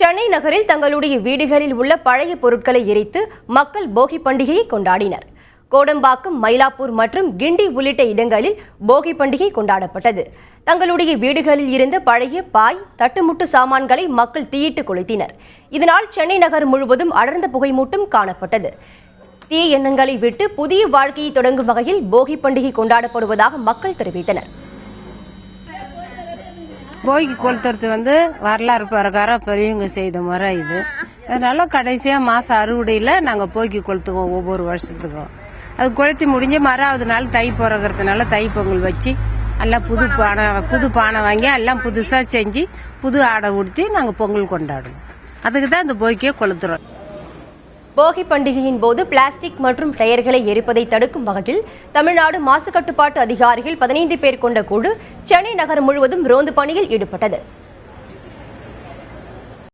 சென்னை நகரில் தங்களுடைய வீடுகளில் உள்ள பழைய பொருட்களை எரித்து மக்கள் போகி பண்டிகையை கொண்டாடினர். கோடம்பாக்கம், மயிலாப்பூர் மற்றும் கிண்டி உள்ளிட்ட இடங்களில் போகி பண்டிகை கொண்டாடப்பட்டது. தங்களுடைய வீடுகளில் இருந்த பழைய பாய், தட்டுமுட்டு சாமான்களை மக்கள் தீயிட்டு கொளுத்தினர். இதனால் சென்னை நகர் முழுவதும் அடர்ந்த புகைமூட்டம் காணப்பட்டது. தீய எண்ணங்களை விட்டு புதிய வாழ்க்கையை தொடங்கும் வகையில் போகி பண்டிகை கொண்டாடப்படுவதாக மக்கள் தெரிவித்தனர். போகி கொளுத்துறது வரலாறு பிரகாரம் பெரியவங்க செய்த முறை இது. அதனால கடைசியா மாசம் அறுவடையில நாங்க போகி கொளுத்துவோம் ஒவ்வொரு வருஷத்துக்கும். அது கொளுத்தி முடிஞ்சு மறாவது நாள் தை பிறகுறதுனால தை பொங்கல் வச்சு எல்லாம் புது பானை வாங்கி எல்லாம் புதுசா செஞ்சு புது ஆடை உடுத்தி நாங்க பொங்கல் கொண்டாடுவோம். அதுக்கு தான் இந்த போகியை கொளுத்துறோம். போகி பண்டிகையின் போது பிளாஸ்டிக் மற்றும் டயர்களை எரிப்பதை தடுக்கும் வகையில் தமிழ்நாடு மாசு கட்டுப்பாட்டு அதிகாரிகள் 15 பேர் கொண்ட குழு சென்னை நகர் முழுவதும் ரோந்து பணியில் ஈடுபட்டது.